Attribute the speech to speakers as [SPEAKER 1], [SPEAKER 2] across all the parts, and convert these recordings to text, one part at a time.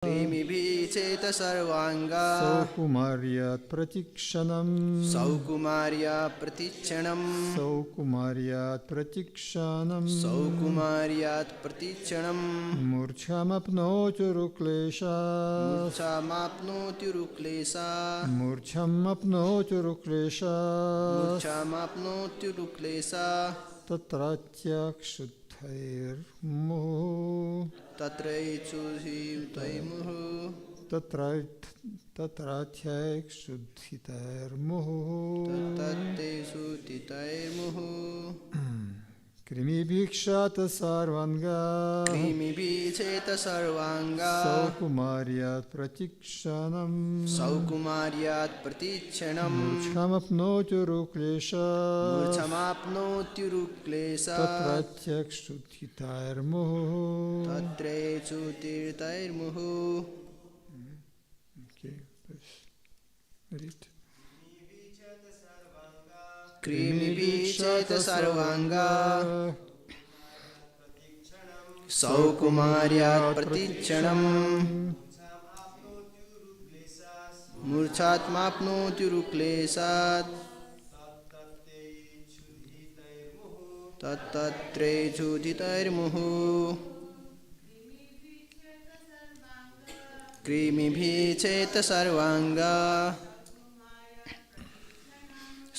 [SPEAKER 1] kṛmibhiḥ षतसर्वाṅgaḥ
[SPEAKER 2] saukumāryāt pratikṣaṇam
[SPEAKER 1] saukumāryāt pratikṣaṇam
[SPEAKER 2] saukumāryāt pratikṣaṇam
[SPEAKER 1] saukumāryāt pratikṣaṇam
[SPEAKER 2] mūrcchām āpnoty uru-kleśas
[SPEAKER 1] mūrcchām āpnoti uru-kleśas
[SPEAKER 2] mūrcchām āpnoty uru-kleśas
[SPEAKER 1] mūrcchām āpnoti uru-kleśas
[SPEAKER 2] tatratyaiḥ kṣudhitair muhuḥ
[SPEAKER 1] tatratyaiḥ muhuḥ
[SPEAKER 2] tatratyaiḥ kṣudhitair muhuḥ
[SPEAKER 1] kṣudhitair muhuḥ
[SPEAKER 2] kṛmibhiḥ kṣata-sarvāṅgaḥ
[SPEAKER 1] kṛmibhiḥ षतसर्वाṅgaḥ
[SPEAKER 2] saukumāryāt pratikṣaṇam
[SPEAKER 1] saukumāryāt pratikṣaṇam
[SPEAKER 2] mūrcchām āpnoty uru-kleśas
[SPEAKER 1] mūrcchām āpnoti uru-kleśas
[SPEAKER 2] tatratyaiḥ kṣudhitair muhuḥ.
[SPEAKER 1] kṣudhitair muhuḥ.
[SPEAKER 2] Okay, read.
[SPEAKER 1] kṛmibhiḥ षतसर्वाṅgaḥ saukumāryāt pratikṣaṇam mūrcchām uru-kleśas tatratyaiḥ muhuḥ kṛmibhiḥ षतसर्वाṅgaḥ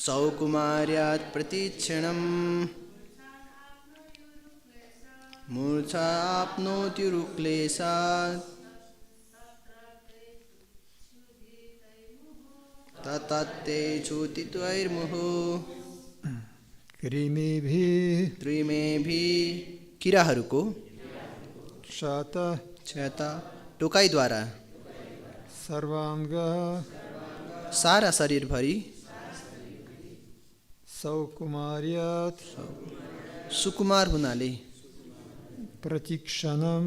[SPEAKER 1] saukumāryāt pratikṣaṇam mūrcchām uru-kleśas tatratyaiḥ muhuḥ.
[SPEAKER 2] kṛmibhiḥ
[SPEAKER 1] किराहरूको
[SPEAKER 2] kṣata-sarvāṅgaḥ
[SPEAKER 1] टोकाइद्वारा सारा शरीरभरि
[SPEAKER 2] saukumāryāt
[SPEAKER 1] सुकुमार हुनाले
[SPEAKER 2] pratikṣaṇam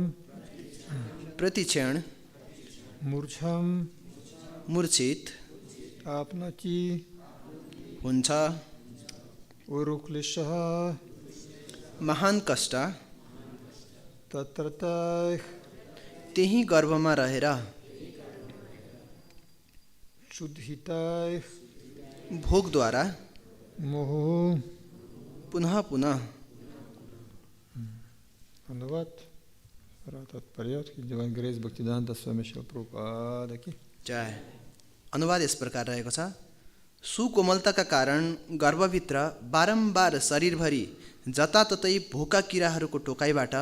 [SPEAKER 1] प्रतिक्षण
[SPEAKER 2] mūrcchām
[SPEAKER 1] मूर्छित
[SPEAKER 2] āpnoty
[SPEAKER 1] हुन्छ
[SPEAKER 2] uru-kleśaḥ
[SPEAKER 1] महान कष्ट
[SPEAKER 2] tatratyaiḥ
[SPEAKER 1] त्यही गर्भमा रहेर
[SPEAKER 2] kṣudhitaiḥ
[SPEAKER 1] भोगद्वारा
[SPEAKER 2] muhuḥ.
[SPEAKER 1] पुनः पुनः
[SPEAKER 2] अनुवाद तात्पर्य की जवान ग्रेस भक्तिदान्त स्वामी शिल प्रभुपाद की
[SPEAKER 1] जय। अनुवाद यस प्रकार रहेको छ। सुकोमलताका कारण गर्भभित्र बारम्बार शरीरभरि जताततै भोका किराहरूको टोकाइबाट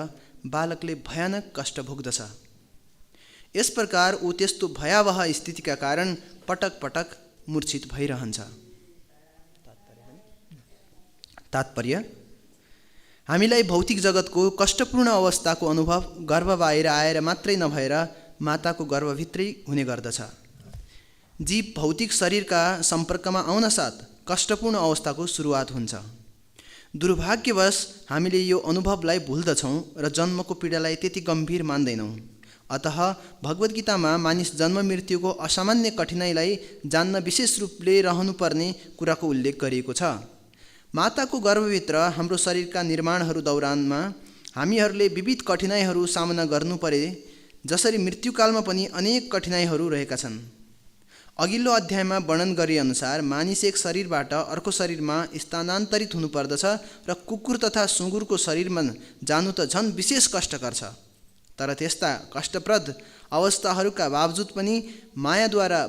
[SPEAKER 1] बालकले भयानक कष्ट भोग्दछ। यस प्रकार ऊ त्यस्तो भयावह स्थितिका कारण पटक पटक मूर्छित भइरहन्छ। तात्पर्य हामीलाई भौतिक जगतको कष्टपूर्ण अवस्थाको अनुभव गर्भ बाहिर आएर मात्रै नभएर माताको गर्भभित्रै हुने गर्दछ। जीव भौतिक शरीरका सम्पर्कमा आउनसाथ कष्टपूर्ण अवस्थाको सुरुवात हुन्छ। दुर्भाग्यवश हामीले यो अनुभवलाई भुल्दछौँ र जन्मको पीडालाई त्यति गम्भीर मान्दैनौँ। अतः भगवद्गीतामा मानिस जन्म मृत्युको असामान्य कठिनाइलाई जान्न विशेष रूपले रहनुपर्ने कुराको उल्लेख गरिएको छ। माताको गर्भभित्र हाम्रो शरीरका निर्माणहरू दौरानमा हामीहरूले विविध कठिनाइहरू सामना गर्नु परे, जसरी मृत्युकालमा पनि अनेक कठिनाइहरू रहेका छन्। अघिल्लो अध्यायमा वर्णन गरिएअनुसार मानिस एक शरीरबाट अर्को शरीरमा स्थानान्तरित हुनुपर्दछ र कुकुर तथा सुँगुरको शरीरमा जानु त झन् विशेष कष्टकर छ। तर त्यस्ता कष्टप्रद अवस्थाहरूका बावजुद पनि मायाद्वारा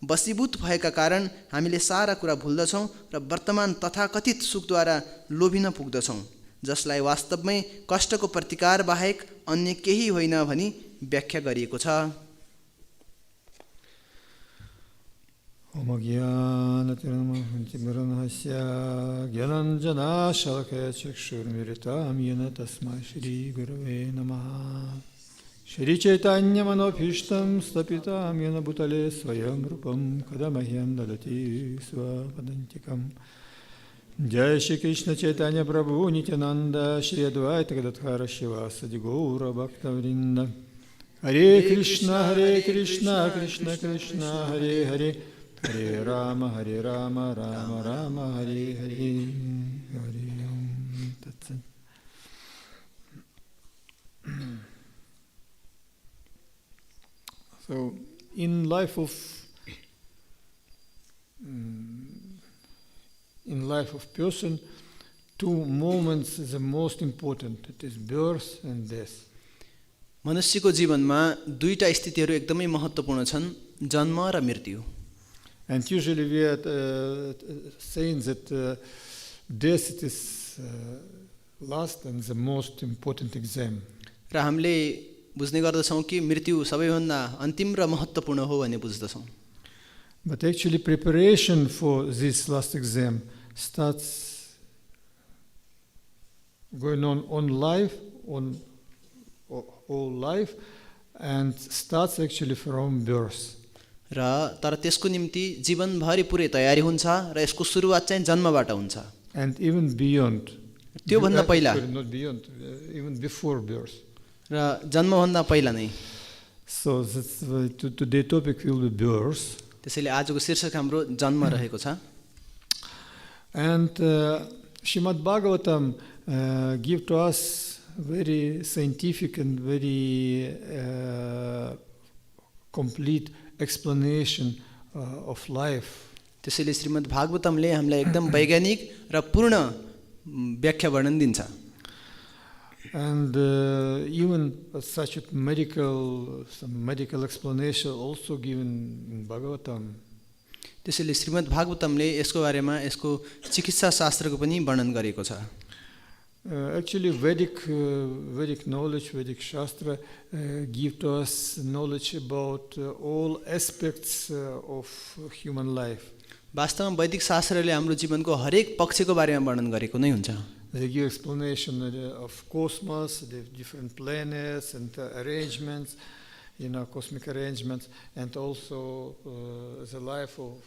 [SPEAKER 1] वशीभूत भएका कारण हामीले सारा कुरा भुल्दछौँ र वर्तमान तथाकथित सुखद्वारा लोभिन पुग्दछौँ, जसलाई वास्तवमै कष्टको प्रतिकार बाहेक अन्य केही होइन भनी व्याख्या गरिएको छ।
[SPEAKER 2] ओम ज्ञानतिमिरन्धस्य ज्ञानाञ्जनशलाकया चक्षुर्मिलितं येन तस्मै श्रीगुरवे नमः। श्रीचैतन्यमनोभीष्टं स्थापितं येन भूतले स्वयं रूपं कदा मह्यं ददति स्वपदान्तिकम्। जय श्री कृष्ण चैतन्य प्रभु नित्यानंद श्री अद्वैत गदाधर शिवासादि गौर भक्तवृंद। हरे कृष्ण कृष्ण कृष्ण हरे हरे, हरे राम राम राम हरे हरे हरे। तत्सत्। So, in life of person, two moments is the most important. It is birth and death.
[SPEAKER 1] मनुष्यको जीवनमा दुईटा स्थितिहरू एकदमै महत्त्वपूर्ण छन्, जन्म र मृत्यु.
[SPEAKER 2] And usually we are saying that death it is last and the most important exam.
[SPEAKER 1] र हामीले बुझ्ने गर्दछौँ कि मृत्यु सबैभन्दा अन्तिम र महत्त्वपूर्ण हो भन्ने बुझ्दछौँ.
[SPEAKER 2] But actually preparation for this last exam starts going on life, on all life, and starts actually from birth.
[SPEAKER 1] र तर त्यसको निम्ति जीवनभरि पुरै तयारी हुन्छ र यसको सुरुवात चाहिँ जन्मबाट हुन्छ.
[SPEAKER 2] And even beyond.
[SPEAKER 1] त्यो भन्दा पहिला.
[SPEAKER 2] Sorry, not beyond, even before birth.
[SPEAKER 1] र जन्मभन्दा पहिला नै.
[SPEAKER 2] So that's today topic will be birth.
[SPEAKER 1] त्यसैले आजको शीर्षक हाम्रो जन्म रहेको छ.
[SPEAKER 2] And Srimad Bhagavatam give to us very scientific and very complete explanation of life.
[SPEAKER 1] त्यसैले श्रीमद् भागवतमले हामीलाई एकदम वैज्ञानिक र पूर्ण व्याख्या वर्णन दिन्छ.
[SPEAKER 2] And even such a some medical explanation also given in Bhagavatam.
[SPEAKER 1] त्यसैले श्रीमद् भागवतमले यसको बारेमा यसको चिकित्सा शास्त्रको पनि वर्णन गरेको छ.
[SPEAKER 2] Actually, Vedic knowledge, Vedic Shastra give to us knowledge about all aspects of human life.
[SPEAKER 1] वास्तवमा वैदिक शास्त्रले हाम्रो जीवनको हरेक पक्षको बारेमा वर्णन गरेको नै हुन्छ.
[SPEAKER 2] They give explanation of cosmos, the different planets and arrangements, cosmic arrangements, and also the life of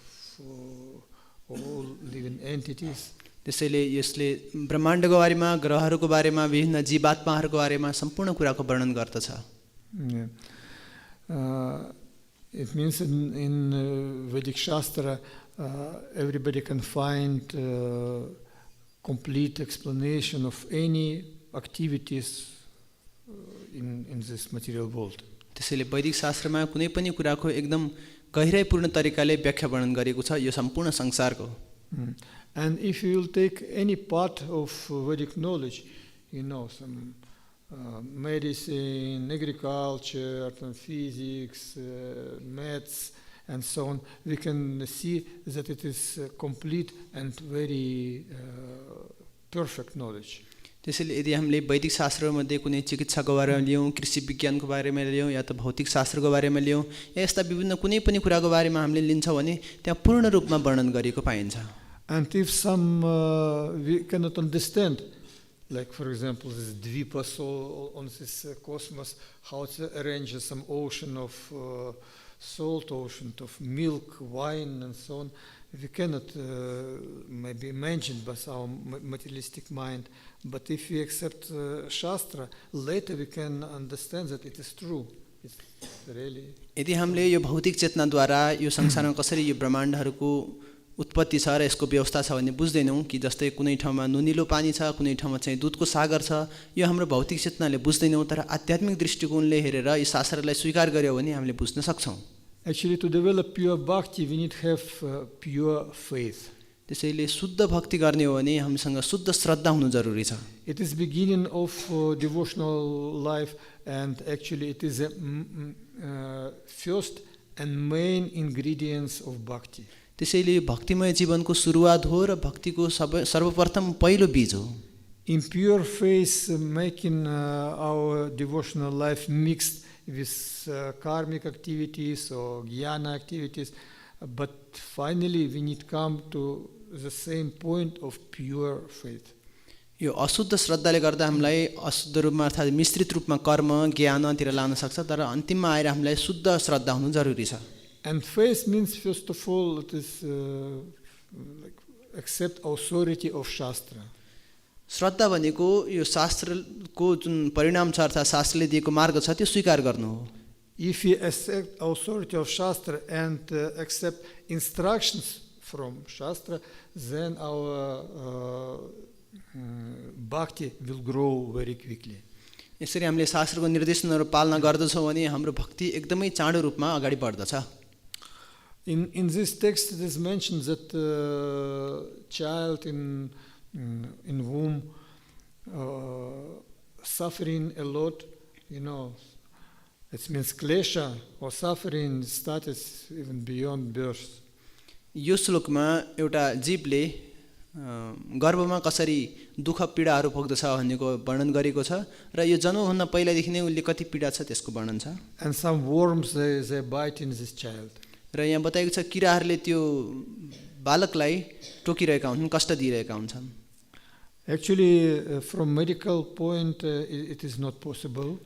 [SPEAKER 2] all living entities.
[SPEAKER 1] त्यसैले यसले ब्रह्माण्डको बारेमा, ग्रहहरूको बारेमा, विभिन्न जीवात्माहरूको बारेमा सम्पूर्ण कुराको वर्णन गर्दछ.
[SPEAKER 2] It means in Vedic Shastra everybody can find complete explanation of any activities in this material world.
[SPEAKER 1] त्यसैले वैदिक शास्त्रमा कुनै पनि कुराको एकदम गहिराइपूर्ण तरिकाले व्याख्या वर्णन गरेको छ यो सम्पूर्ण संसारको.
[SPEAKER 2] And if you will take any part of Vedic knowledge, some medicine, agriculture, physics, maths, and so on, we can see that it is complete and very perfect knowledge.
[SPEAKER 1] त्यसैले यदि हामीले वैदिक शास्त्रमध्ये कुनै चिकित्साको बारेमा लियौँ, कृषि विज्ञानको बारेमा लियौँ या त भौतिक शास्त्रको बारेमा लियौँ या यस्ता विभिन्न कुनै पनि कुराको बारेमा हामीले लिन्छौँ भने त्यहाँ पूर्ण रूपमा वर्णन गरिएको पाइन्छ.
[SPEAKER 2] And if some we cannot understand, like for example this Dvipa soul on this cosmos, how to arrange some ocean of salt, ocean of milk, wine, and so on, we cannot maybe imagine by our materialistic mind. But if we accept Shastra, later we can understand that it is true. It's really.
[SPEAKER 1] यदि हामीले यो भौतिक चेतनाद्वारा यो संसारमा कसरी यो ब्रह्माण्डहरूको उत्पत्ति छ र यसको व्यवस्था छ भन्ने बुझ्दैनौँ कि जस्तै कुनै ठाउँमा नुनिलो पानी छ, कुनै ठाउँमा चाहिँ दुधको सागर छ, यो हाम्रो भौतिक चेतनाले बुझ्दैनौँ. तर आध्यात्मिक दृष्टिकोणले हेरेर यो शास्त्रलाई स्वीकार गर्यो भने हामीले बुझ्न सक्छौँ.
[SPEAKER 2] Actually, to develop pure bhakti, we need to have pure faith.
[SPEAKER 1] त्यसैले शुद्ध भक्ति गर्ने हो भने हामीसँग शुद्ध श्रद्धा हुनु जरुरी छ.
[SPEAKER 2] It is beginning of devotional life, and actually it is the first and main ingredients of bhakti.
[SPEAKER 1] त्यसैले भक्तिमय जीवनको सुरुवात हो र भक्तिको सर्वप्रथम पहिलो बीज हो.
[SPEAKER 2] In pure faith, making our devotional life mixed with karmic activities or jnana activities, but finally we need to come to the same point of pure faith.
[SPEAKER 1] यो अशुद्ध श्रद्धाले गर्दा हामीलाई अशुद्ध रूपमा अर्थात् मिश्रित रूपमा कर्म ज्ञानतिर लान सक्छ, तर अन्तिममा आएर हामीलाई शुद्ध श्रद्धा हुनु जरुरी छ.
[SPEAKER 2] And faith means first of all it is accept authority of Shastra.
[SPEAKER 1] श्रद्धा भनेको यो शास्त्रको जुन परिणाम छ अर्थात् शास्त्रले दिएको मार्ग छ त्यो स्वीकार गर्नु हो.
[SPEAKER 2] If we accept authority of Shastra and accept instructions from Shastra, then our bhakti will grow very quickly.
[SPEAKER 1] यसरी हामीले शास्त्रको निर्देशनहरू पालना गर्दछौँ भने हाम्रो भक्ति एकदमै चाँडो रूपमा अगाडि बढ्दछ।
[SPEAKER 2] In this text it is mentioned that child in womb suffering a lot, you know, it means klesha or suffering started even beyond birth.
[SPEAKER 1] यो श्लोकमा एउटा जीवले गर्भमा कसरी दुःख पीडाहरू भोग्दछ भन्नेको वर्णन गरेको छ र यो जन्मभन्दा पहिलादेखि नै उसले कति पीडा छ त्यसको वर्णन छ।
[SPEAKER 2] And some worms they bite in this child.
[SPEAKER 1] र यहाँ बताएको छ किराहरूले त्यो बालकलाई टोकिरहेका हुन्छन्, कष्ट दिइरहेका हुन्छन्।
[SPEAKER 2] Actually, from medical point, it is not possible.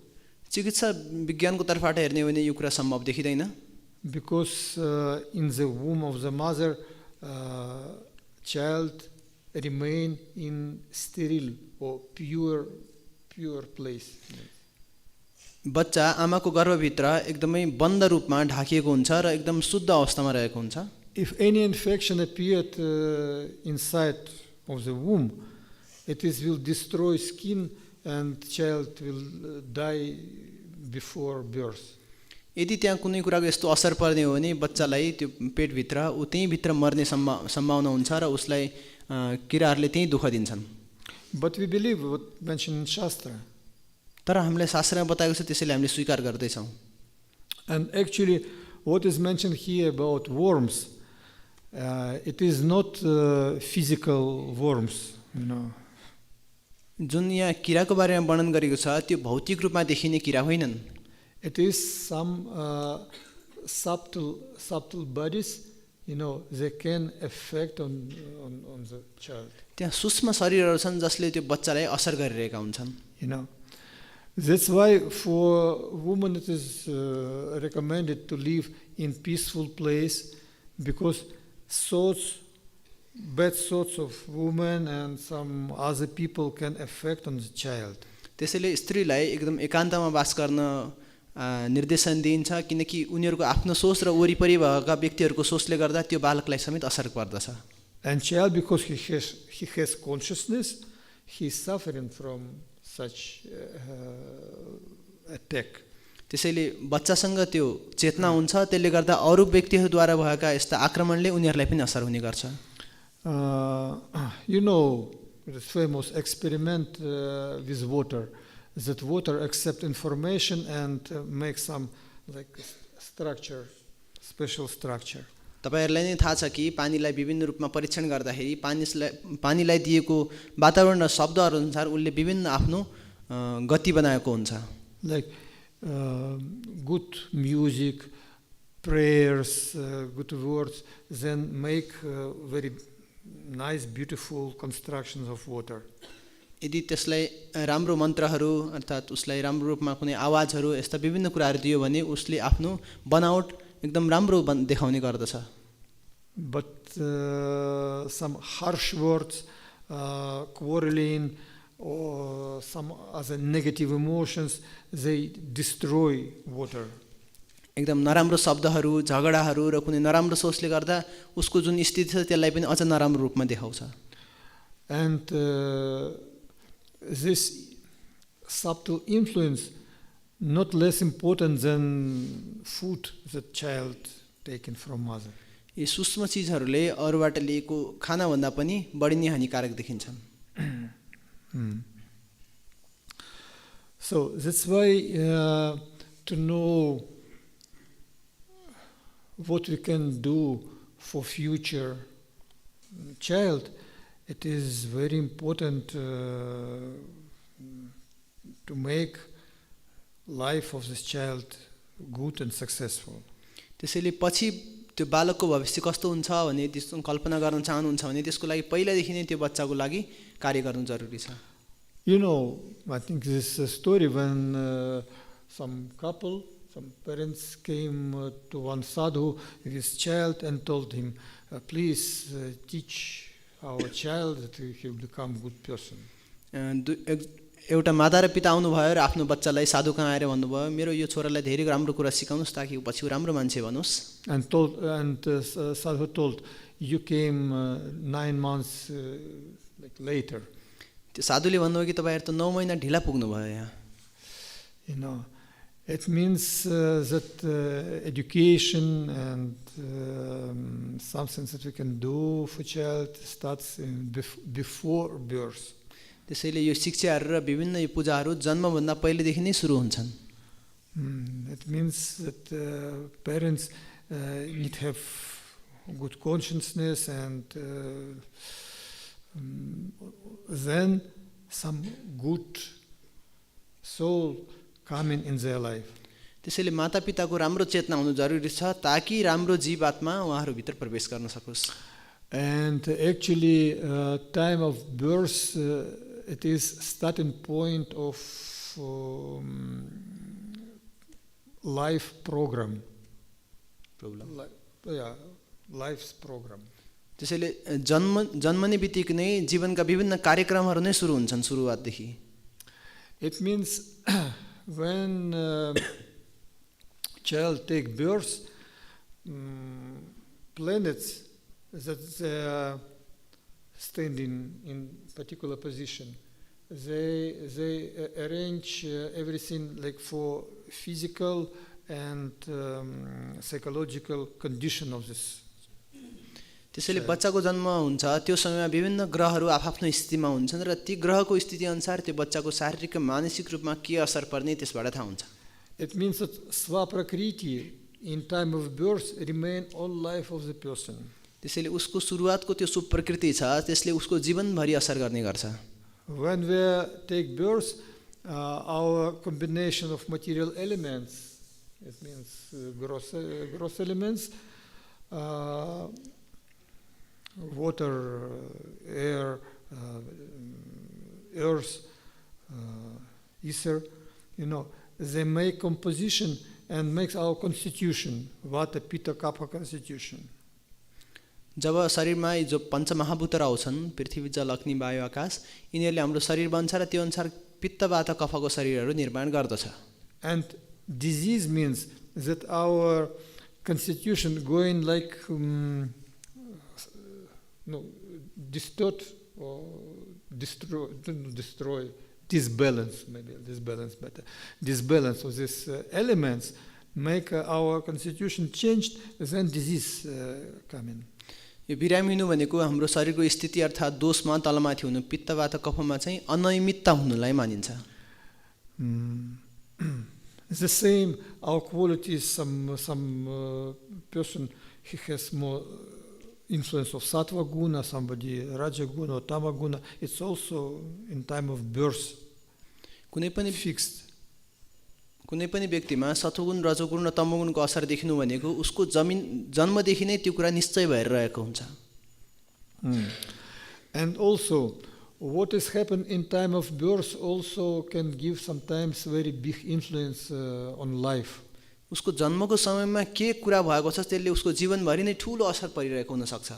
[SPEAKER 1] चिकित्सा विज्ञानको तर्फबाट हेर्ने हो भने यो कुरा सम्भव देखिँदैन।
[SPEAKER 2] Because in the womb of the mother, child remain in sterile or pure place.
[SPEAKER 1] बच्चा आमाको गर्भभित्र एकदमै बन्द रूपमा ढाकिएको हुन्छ र एकदम शुद्ध अवस्थामा रहेको हुन्छ।
[SPEAKER 2] If any infection appeared inside of the womb, it will destroy skin and child will die before birth.
[SPEAKER 1] यदि त्यहाँ कुनै कुराको यस्तो असर पर्ने हो भने बच्चालाई त्यो पेटभित्र त्यहीँ भित्र मर्ने सम्भावना हुन्छ र उसलाई किराहरूले त्यहीँ दुःख दिन्छन्।
[SPEAKER 2] But we believe what mentioned in Shastra.
[SPEAKER 1] तर हामीले शास्त्रमा बताएको छ त्यसैले हामीले स्वीकार गर्दैछौँ।
[SPEAKER 2] And actually what is mentioned here about worms, it is not physical worms, you know.
[SPEAKER 1] जुन यहाँ किराको बारेमा वर्णन गरेको छ त्यो भौतिक रूपमा देखिने किरा होइनन्।
[SPEAKER 2] It is some subtle bodies, you know, they can affect on the child.
[SPEAKER 1] त्यहाँ सूक्ष्म शरीरहरू छन् जसले त्यो बच्चालाई असर गरिरहेका हुन्छन्।
[SPEAKER 2] You know, that's why for women it is recommended to live in peaceful place, because bad thoughts of women and some other people can affect on the child.
[SPEAKER 1] त्यसैले स्त्रीलाई एकदम एकान्तमा वास गर्न निर्देशन दिइन्छ, किनकि उनीहरूको आफ्नो सोच र वरिपरि भएका व्यक्तिहरूको सोचले गर्दा त्यो बालकलाई समेत असर पर्दछ।
[SPEAKER 2] And child, because he has consciousness, he is suffering from such attack.
[SPEAKER 1] त्यसैले बच्चासँग त्यो चेतना हुन्छ, त्यसले गर्दा अरू व्यक्तिहरूद्वारा भएका यस्ता आक्रमणले उनीहरूलाई पनि असर हुने गर्छ।
[SPEAKER 2] You know, the famous experiment with water, that water accept information and make some like structure, special structure.
[SPEAKER 1] तपाईहरुलाई नै थाहा छ कि पानीलाई विभिन्न रूपमा परीक्षण गर्दाखेरि पानीलाई दिएको वातावरण र शब्दहरू अनुसार उले विभिन्न आफ्नो गति बनाएको हुन्छ।
[SPEAKER 2] Like good music, prayers, good words, then make very nice, beautiful constructions of water.
[SPEAKER 1] यदि त्यसलाई राम्रो मन्त्रहरू अर्थात उसलाई राम्रो रूपमा कुनै आवाजहरू यस्ता विभिन्न कुराहरू दियो भने उसले आफ्नो बनावट एकदम राम्रो देखाउने गर्दछ।
[SPEAKER 2] But some harsh words, quarreling or some other negative emotions, they destroy water.
[SPEAKER 1] एकदम नराम्रो शब्दहरू, झगडाहरू र कुनै नराम्रो सोचले गर्दा उसको जुन स्थिति छ त्यसलाई पनि अझ नराम्रो रूपमा देखाउँछ।
[SPEAKER 2] And this subtle influence not less important than food that child taken from mother.
[SPEAKER 1] यी सूक्ष्म चीजहरूले अरूबाट लिएको खाना भन्दा पनि बढी नै हानिकारक देखिन्छन्।
[SPEAKER 2] So that's why to know what we can do for future child, it is very important to make life of this child good and successful.
[SPEAKER 1] त्यसैले पछि त्यो बालकको भविष्य कस्तो हुन्छ भने त्यसको कल्पना गर्न चाहनुहुन्छ भने त्यसको लागि पहिलादेखि नै त्यो बच्चाको लागि कार्य गर्नु जरुरी छ।
[SPEAKER 2] You know, I think this story when some parents came to one sadhu with his child and told him, please teach our child that he will become good person.
[SPEAKER 1] एउटा माता र पिता आउनु भयो र आफ्नो बच्चालाई साधु कहाँ आएर भन्नुभयो मेरो यो छोरालाई धेरै राम्रो कुरा सिकाउनुस् ताकि पछि राम्रो मान्छे बनोस्।
[SPEAKER 2] And sadhu told, you came 9 months like later.
[SPEAKER 1] त्यो साधुले भन्नुभयो कि तपाईहरु त 9 महिना ढिला पुग्नु भयो यहाँ।
[SPEAKER 2] You know, it means that education and something that we can do for child starts before birth.
[SPEAKER 1] त्यसैले यो शिक्षाहरू र विभिन्न यो पूजाहरू जन्मभन्दा पहिलेदेखि नै सुरु हुन्छन्.
[SPEAKER 2] It means that parents need to have good consciousness and then some good soul coming in their life.
[SPEAKER 1] त्यसैले मातापिताको राम्रो चेतना हुनु जरुरी छ ताकि राम्रो जीव आत्मा उहाँहरू भित्र प्रवेश गर्न सकोस्.
[SPEAKER 2] And actually time of birth it is starting point of life program. Life's program.
[SPEAKER 1] त्यसैले जन्मने बित्तिकै नै जीवनका विभिन्न कार्यक्रमहरू नै सुरु हुन्छन् सुरुवातदेखि.
[SPEAKER 2] It means when child take birth, planets that they are standing in particular position, they arrange everything like for physical and psychological condition of this.
[SPEAKER 1] त्यसैले बच्चाको जन्म हुन्छ त्यो समयमा विभिन्न ग्रहहरू आफ्नो स्थितिमा हुन्छन् र ती ग्रहको स्थिति अनुसार त्यो बच्चाको शारीरिक र मानसिक रूपमा के असर पर्ने त्यसबाट थाहा हुन्छ.
[SPEAKER 2] It means that swa-prakriti in time of birth remain all life of the person.
[SPEAKER 1] त्यसैले उसको सुरुवातको त्यो शुभ प्रकृति छ त्यसले उसको जीवनभरि असर गर्ने गर्छ.
[SPEAKER 2] When we take birth, our combination of material elements, it means gross elements, water, air, earth, ether, you know, they make composition and makes our constitution, vata, pitta, kapha constitution.
[SPEAKER 1] जब शरीरमा जो पञ्चमहाभूतहरू आउँछन् पृथ्वी जल अग्नि वायु आकाश यिनीहरूले हाम्रो शरीर बन्छ र त्यो अनुसार पित्त वात कफको शरीरहरू निर्माण गर्दछ.
[SPEAKER 2] And disease means that our constitution going like distort or destroy disbalance, maybe disbalance better. Disbalance of these elements make our constitution changed, then disease coming.
[SPEAKER 1] यो बिरामी हुनु भनेको हाम्रो शरीरको स्थिति अर्थात् दोषमा तलमाथि हुनु पित्त वात कफमा चाहिँ अनियमितता हुनुलाई मानिन्छ.
[SPEAKER 2] The same our qualities, some person he has more influence of sattva guna, somebody raja guna or tama guna, it's also in time of birth fixed.
[SPEAKER 1] कुनै पनि व्यक्तिमा सत्वगुण रजोगुण र तमोगुणको असर देखिनु भनेको उसको जन्मदेखि नै त्यो कुरा निश्चय भएर रहेको हुन्छ.
[SPEAKER 2] And also what is happened in time of birth also can give sometimes very big influence on life.
[SPEAKER 1] उसको जन्मको समयमा के कुरा भएको छ त्यसले उसको जीवनभरि नै ठूलो असर परिरहेको हुन सक्छ.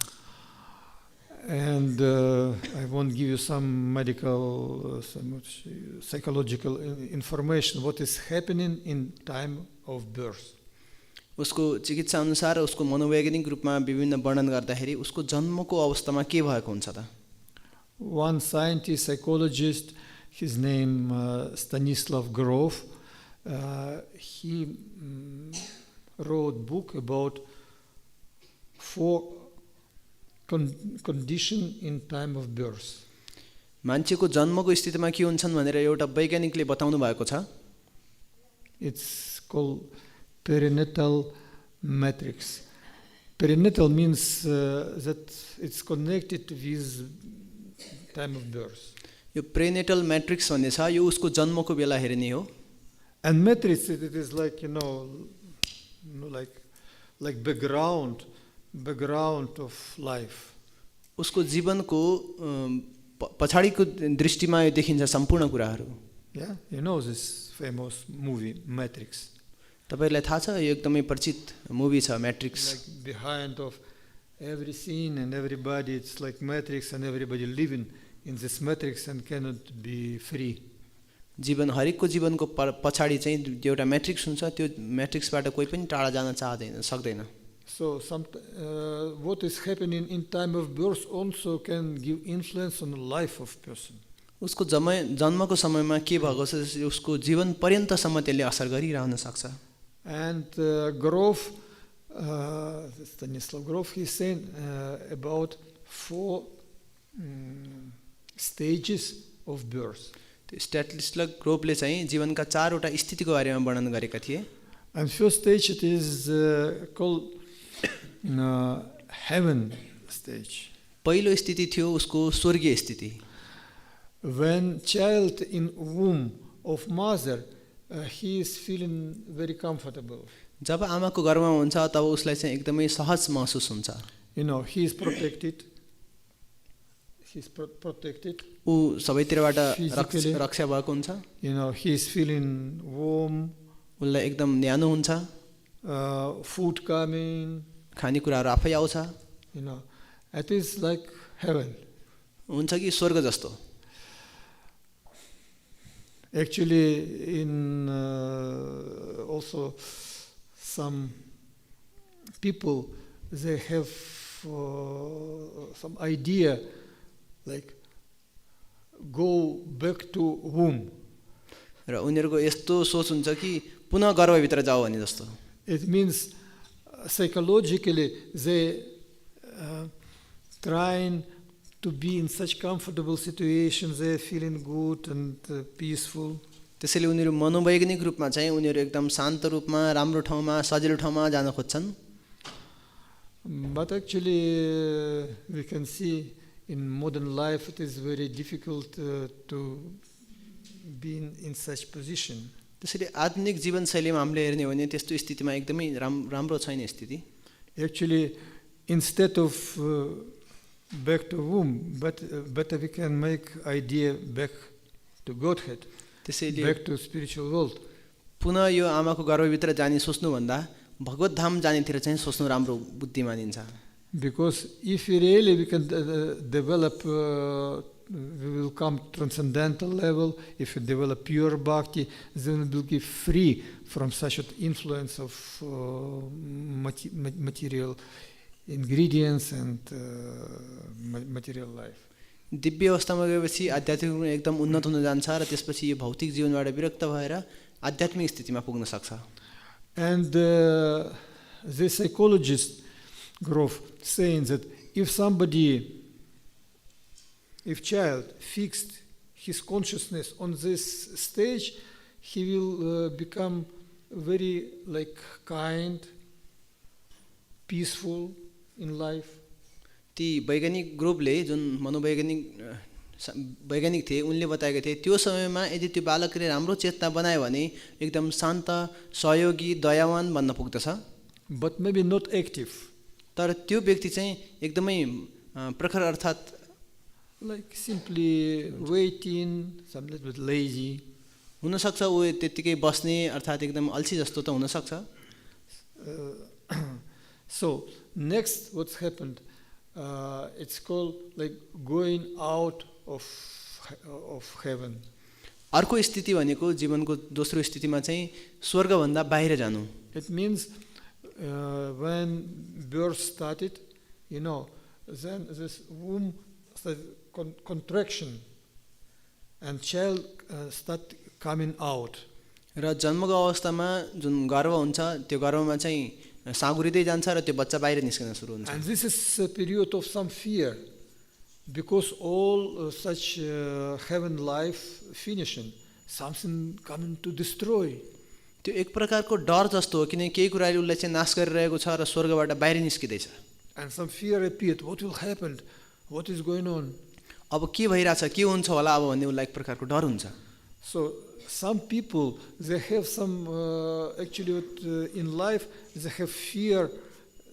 [SPEAKER 2] And I won't give you some medical, some psychological information what is happening in time of birth.
[SPEAKER 1] उसको चिकित्सा अनुसार उसको मनोवैज्ञानिक रूपमा विभिन्न वर्णन गर्दाखेरि उसको जन्मको अवस्थामा के भएको हुन्छ त.
[SPEAKER 2] One scientist, psychologist, his name Stanislav Grof, he wrote book about 4 condition in time of birth.
[SPEAKER 1] मान्छेको जन्मको स्थितिमा के हुन्छन् भनेर एउटा वैज्ञानिकले बताउनु भएको छ.
[SPEAKER 2] It's called perinatal matrix. Perinatal means that it's connected with time of birth.
[SPEAKER 1] यो प्रेनेटल मैट्रिक्स भन्ने छ यो उसको जन्मको बेला हेर्ने हो.
[SPEAKER 2] And matrix it is like like background of life.
[SPEAKER 1] उसको जीवनको पछाडीको दृष्टिमा यो देखिन्छ सम्पूर्ण कुराहरू.
[SPEAKER 2] Yeah, you know this famous movie Matrix.
[SPEAKER 1] तपाईहरुलाई थाहा छ यो एकदमै परिचित मुभी छ matrix.
[SPEAKER 2] Like behind of every scene and everybody it's like matrix and everybody living in this matrix and cannot be free.
[SPEAKER 1] जीवन हरेकको जीवनको पछाडी चाहिँ एउटा मैट्रिक्स हुन्छ त्यो मैट्रिक्सबाट कोही पनि टाढा जान चाहदैन सक्दैन.
[SPEAKER 2] So what is happening in time of birth also can give influence on the life of person.
[SPEAKER 1] उसको जन्मको समयमा के भएको छ उसको जीवन पर्यन्तसम्म त्यसले असर गरिरहन सक्छ.
[SPEAKER 2] And Grof, Stanislav Grof, he's saying about 4 stages of birth.
[SPEAKER 1] Statistical ग्रुपले चाहिँ जीवनका 4 वटा स्थितिको बारेमा वर्णन गरेका थिए.
[SPEAKER 2] And first stage it is called heaven stage.
[SPEAKER 1] पहिलो स्थिति थियो उसको स्वर्गीय स्थिति.
[SPEAKER 2] When child in womb of mother, he is feeling very comfortable.
[SPEAKER 1] जब आमाको गर्भमा हुन्छ तब उसलाई चाहिँ एकदमै सहज महसुस हुन्छ.
[SPEAKER 2] You know, he is protected.
[SPEAKER 1] ऊ सबैतिरबाट रक्षा भएको हुन्छ.
[SPEAKER 2] You know, he is feeling warm.
[SPEAKER 1] उसलाई एकदम न्यानो हुन्छ.
[SPEAKER 2] Food coming.
[SPEAKER 1] खानेकुराहरू आफै आउँछ.
[SPEAKER 2] You know, it is like heaven.
[SPEAKER 1] हुन्छ कि स्वर्ग जस्तो.
[SPEAKER 2] Actually, in also some people, they have some idea like go back to womb.
[SPEAKER 1] र उनीहरुको यस्तो सोच हुन्छ कि पुनः गर्भभित्र जाऊ भन्ने जस्तो.
[SPEAKER 2] It means psychologically they trying to be in such comfortable situations, they are feeling good and peaceful.
[SPEAKER 1] त्यसैले उनीहरु मनोवैज्ञानिक रूपमा चाहिँ उनीहरु एकदम शान्त रूपमा राम्रो ठाउँमा सजिलो ठाउँमा जान खोज्छन्.
[SPEAKER 2] But actually we can see in modern life it is very difficult to be in such position.
[SPEAKER 1] त्यसैले आधुनिक जीवनशैलीमा हामीले हेर्ने हो भने त्यस्तो स्थितिमा एकदमै राम्रो छैन स्थिति.
[SPEAKER 2] Actually, instead of back to womb, but better we can make idea back to Godhead, back to spiritual world.
[SPEAKER 1] पुनः यो आमाको गर्भभित्र जाने सोच्नु भन्दा भगवत धाम जानेतिर चाहिँ सोच्नु राम्रो बुद्धि मानिन्छ.
[SPEAKER 2] Because if really we can develop, we will come transcendental level. If we develop pure bhakti, then we will be free from such an influence of material ingredients and material life.
[SPEAKER 1] दिव्य अवस्थामा गएपछि आध्यात्मिक एकदम उन्नत हुन जान्छ र त्यसपछि यो भौतिक जीवनबाट विरक्त भएर आध्यात्मिक स्थितिमा पुग्न सक्छ.
[SPEAKER 2] And the psychologist Grof saying that if child fixed his consciousness on this stage, he will become very like kind, peaceful in life.
[SPEAKER 1] ती वैज्ञानिक ग्रुपले जुन वैज्ञानिक थिए उनले बताएका थिए त्यो समयमा यदि त्यो बालकले राम्रो चेतना बनायो भने एकदम शान्त, सहयोगी, दयावान बन्न पुग्दछ.
[SPEAKER 2] But maybe not active.
[SPEAKER 1] तर त्यो व्यक्ति चाहिँ एकदमै प्रखर अर्थात
[SPEAKER 2] like simply waiting, some little bit lazy.
[SPEAKER 1] हुन सक्छ उ त्यतिकै बस्ने अर्थात एकदम अल्छी जस्तो त हुन सक्छ.
[SPEAKER 2] So next what's happened, it's called like going out of heaven.
[SPEAKER 1] अर्को स्थिति भनेको जीवनको दोस्रो स्थितिमा चाहिँ स्वर्ग भन्दा बाहिर जानु.
[SPEAKER 2] It means when birth started, you know, then this womb contraction and child start coming out.
[SPEAKER 1] र जन्मको अवस्थामा जुन गर्भ हुन्छ त्यो गर्भमा चाहिँ साँगुरिदै जान्छ र त्यो बच्चा बाहिर निस्कन सुरु हुन्छ.
[SPEAKER 2] And this is a period of some fear because all such heaven life finishing, something coming to destroy.
[SPEAKER 1] त्यो एक प्रकारको डर जस्तो हो किन केही कुराले उलाई चाहिँ नाश गरिरहेको छ र स्वर्गबाट बाहिर निस्किदैछ.
[SPEAKER 2] And some fear appeared, what will happen, what is going on.
[SPEAKER 1] अब के भइराछ, के हुन्छ होला अब भन्ने उलाई एक प्रकारको डर हुन्छ.
[SPEAKER 2] So some people, they have some actually in life they have fear,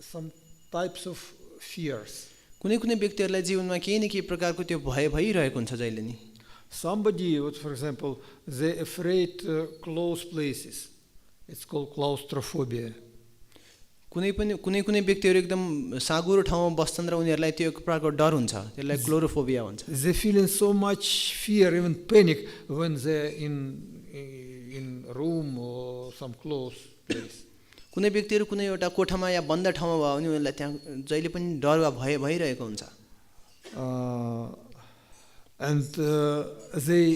[SPEAKER 2] some types of fears.
[SPEAKER 1] कुनै कुनै व्यक्तिहरुलाई जीवनमा केही न केही प्रकारको त्यो भय भइरहेको हुन्छ जहिले नि.
[SPEAKER 2] Somebody, for example, they afraid closed places. It's called claustrophobia.
[SPEAKER 1] कुनै कुनै व्यक्तिहरु एकदम साँघुरो ठाउँमा बस्छन् र उनीहरुलाई त्यो एक प्रकारको डर हुन्छ. त्यसलाई क्लोरोफोबिया भन्छ.
[SPEAKER 2] They feel so much fear, even panic when they in room or some closed place.
[SPEAKER 1] कुनै व्यक्तिहरु कुनै एउटा कोठामा या बन्द ठाउँमा भयो भने उनीहरुलाई त्यहाँ जहिले पनि डर वा भय भइरहेको हुन्छ.
[SPEAKER 2] and they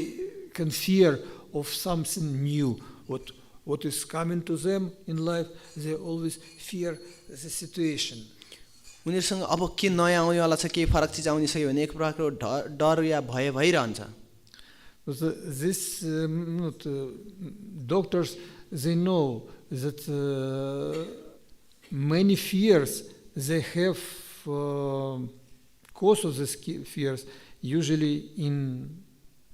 [SPEAKER 2] can fear of something new, what is coming to them in life. They always fear the situation.
[SPEAKER 1] उनीहरुसँग अब के नयाँ आउनेवाला छ, केही फरक चिज आउनिसक्यो भने एक प्रकारको डर या भय भइरहन्छ।
[SPEAKER 2] This doctors, they know that many fears they have cause of these fears usually in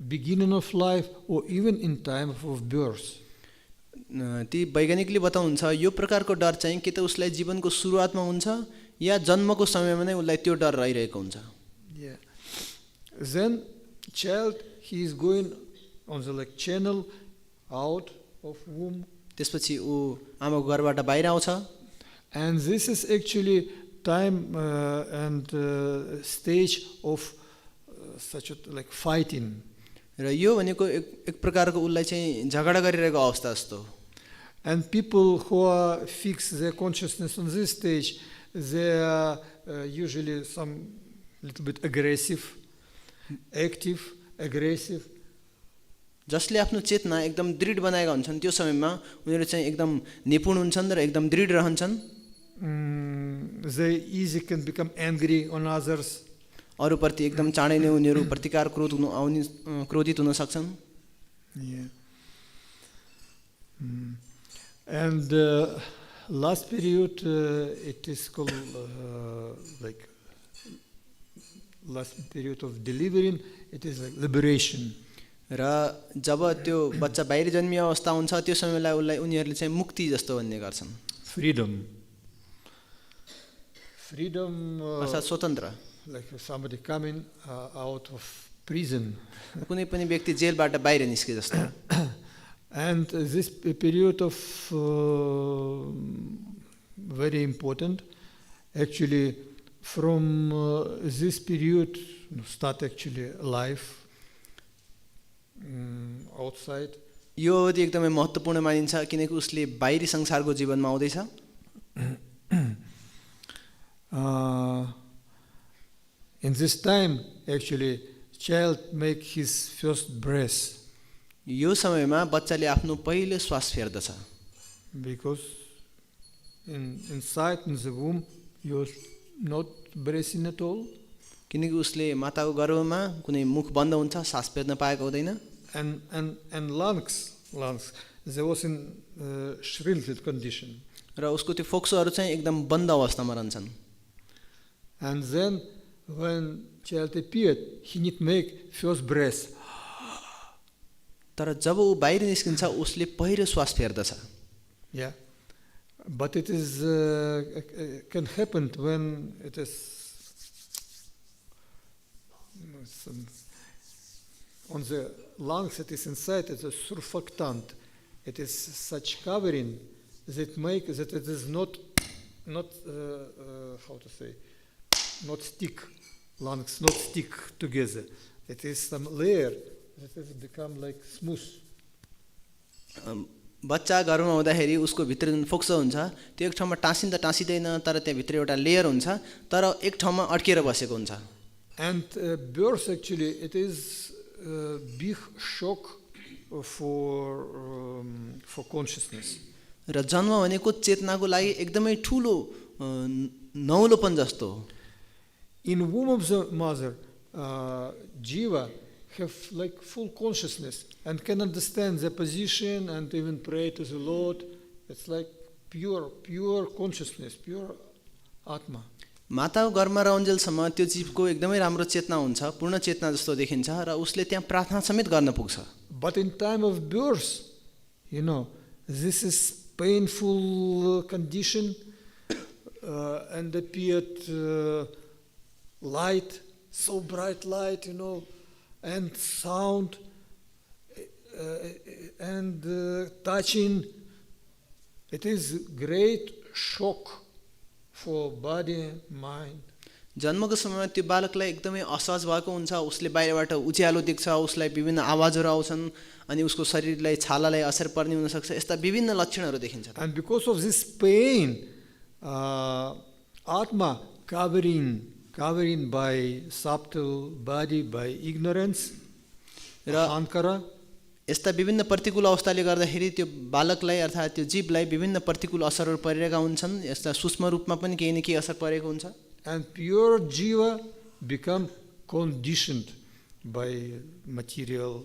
[SPEAKER 2] beginning of life or even in time of birth.
[SPEAKER 1] ती वैज्ञानिकले बताउनुहुन्छ यो प्रकारको डर चाहिँ के त उसलाई जीवनको सुरुवातमा हुन्छ या जन्मको समयमा नै उसलाई त्यो डर रहिरहेको हुन्छ।
[SPEAKER 2] Yeah. Then child, he is going on the channel out of womb.
[SPEAKER 1] त्यसपछि ऊ आमाको गर्भबाट बाहिर आउँछ।
[SPEAKER 2] And this is actually time and stage of such a fighting.
[SPEAKER 1] र यो भनेको एक प्रकारको उसलाई चाहिँ झगडा गरिरहेको अवस्था जस्तो।
[SPEAKER 2] And people who are fix their consciousness on this stage, they are usually some little bit aggressive, active, aggressive.
[SPEAKER 1] जसले आफ्नो चेतना एकदम दृढ बनाएका हुन्छन् त्यो समयमा उनीहरू चाहिँ एकदम निपुण हुन्छन् र एकदम दृढ रहन्छन्।
[SPEAKER 2] They easily can become angry on others.
[SPEAKER 1] अरूप्रति एकदम चाँडै नै उनीहरू प्रतिकार क्रोधित हुन सक्छन्।
[SPEAKER 2] Yeah. And last period, it is called last period of delivering. It is like liberation.
[SPEAKER 1] र जब त्यो बच्चा बाहिर जन्मिने अवस्था हुन्छ त्यो समयलाई उनीहरूले चाहिँ मुक्ति जस्तो भन्ने गर्छन्।
[SPEAKER 2] Freedom.
[SPEAKER 1] अर्थात् स्वतन्त्र।
[SPEAKER 2] Like somebody coming out of prison.
[SPEAKER 1] कुनै पनि व्यक्ति जेलबाट बाहिर निस्के जस्तो।
[SPEAKER 2] And this period of very important. Actually, from this period start actually life outside.
[SPEAKER 1] यो अवधि एकदमै महत्त्वपूर्ण मानिन्छ किनकि उसले बाहिरी संसारको जीवनमा आउँदैछ।
[SPEAKER 2] In this time, actually, child make his first breath.
[SPEAKER 1] यो समयमा बच्चाले आफ्नो पहिलो श्वास फेर्दछ।
[SPEAKER 2] Because inside in the womb, you're not breathing at all.
[SPEAKER 1] किनकि उसले माताको गर्भमा कुनै मुख बन्द हुन्छ, सास फेर्न पाएको हुँदैन।
[SPEAKER 2] And lungs, they was in shriveled condition.
[SPEAKER 1] र उसको त्यो फोक्सोहरू चाहिँ एकदम बन्द अवस्थामा रहन्छन्।
[SPEAKER 2] And then when child appeared, he need make first breath.
[SPEAKER 1] तर जब ऊ बाहिर निस्किन्छ उसले पहिलो श्वास फेर्दछ।
[SPEAKER 2] Yeah, but it is can happen when it is on the lungs. It is inside. It is surfactant. It is such covering that make that it is not how to say, not stick. Lungs not stick together. It is some layer that has become like smooth.
[SPEAKER 1] बच्चा गर्भमा हुँदाखेरि उसको भित्र जुन फोक्सो हुन्छ त्यो एक ठाउँमा टाँसिँदैन तर त्यहाँ भित्र एउटा लेयर हुन्छ तर एक ठाउँमा अड्किएर बसेको हुन्छ।
[SPEAKER 2] And birth actually it is a big shock for consciousness.
[SPEAKER 1] र जन्म भनेको चेतनाको लागि एकदमै ठुलो नौलोपन जस्तो हो।
[SPEAKER 2] In womb of the mother, Jiva have like full consciousness and can understand their position and even pray to the Lord. It's like pure consciousness, pure Atma.
[SPEAKER 1] माताको गर्भमा रहन्जेलसम्म त्यो जीवको एकदमै राम्रो चेतना हुन्छ, पूर्ण चेतना जस्तो देखिन्छ र उसले त्यहाँ प्रार्थना समेत गर्न पुग्छ।
[SPEAKER 2] But in time of birth, this is painful condition and appeared light, so bright light, and sound and touching. It is great shock for body, mind.
[SPEAKER 1] जन्मको समयमा त्यो बालकलाई एकदमै असहज भएको हुन्छ, उसले बाहिरबाट उज्यालो देख्छ, उसलाई विभिन्न आवाजहरू आउँछन् अनि उसको शरीरलाई छालालाई असर पर्ने हुन सक्छ, यस्ता विभिन्न लक्षणहरू देखिन्छ।
[SPEAKER 2] And because of this pain, Atma covering covered by subtle body, by ignorance, ahankara.
[SPEAKER 1] यस्ता विभिन्न प्रतिकूल अवस्थाले गर्दाखेरि त्यो बालकलाई अर्थात् त्यो जीवलाई विभिन्न प्रतिकूल असरहरू परिरहेका हुन्छन्। यस्ता सूक्ष्म रूपमा पनि केही न केही असर परेको हुन्छ।
[SPEAKER 2] And pure jiva become conditioned by material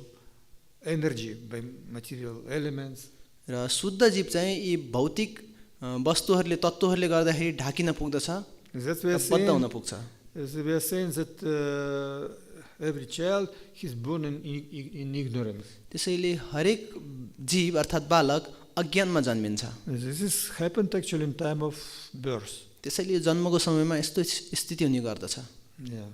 [SPEAKER 2] energy, by material elements.
[SPEAKER 1] र शुद्ध जीव चाहिँ यी भौतिक वस्तुहरूले तत्त्वहरूले गर्दाखेरि ढाकिन पुग्दछ, बद्ध हुन पुग्छ।
[SPEAKER 2] We are saying that every child is born in ignorance.
[SPEAKER 1] त्यसैले हरेक जीव अर्थात् बालक अज्ञानमा जन्मिन्छ।
[SPEAKER 2] This is happened actually in time of birth.
[SPEAKER 1] त्यसैले जन्मको समयमा यस्तो स्थिति हुने गर्दछ।
[SPEAKER 2] Yeah.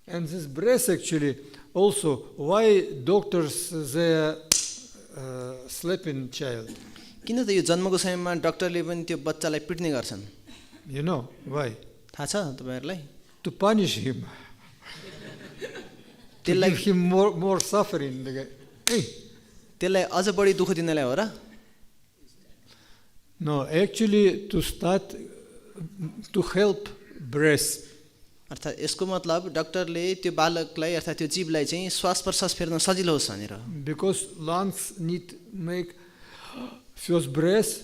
[SPEAKER 2] And this breath actually also, why doctors they sleeping child?
[SPEAKER 1] किन त यो जन्मको समयमा डाक्टरले पनि त्यो बच्चालाई पिट्ने गर्छन्?
[SPEAKER 2] You know why?
[SPEAKER 1] थाहा छ तपाईहरुलाई?
[SPEAKER 2] To punish him. To give him more suffering.
[SPEAKER 1] त्यसलाई अझ बढी दुःख दिनलाई हो र?
[SPEAKER 2] No, actually to start to help breath.
[SPEAKER 1] अर्थात् यसको मतलब डाक्टरले त्यो बालकलाई अर्थात् त्यो जीवलाई चाहिँ श्वास प्रश्वास फेर्न सजिलो होस् भनेर।
[SPEAKER 2] Because lungs need make first breath.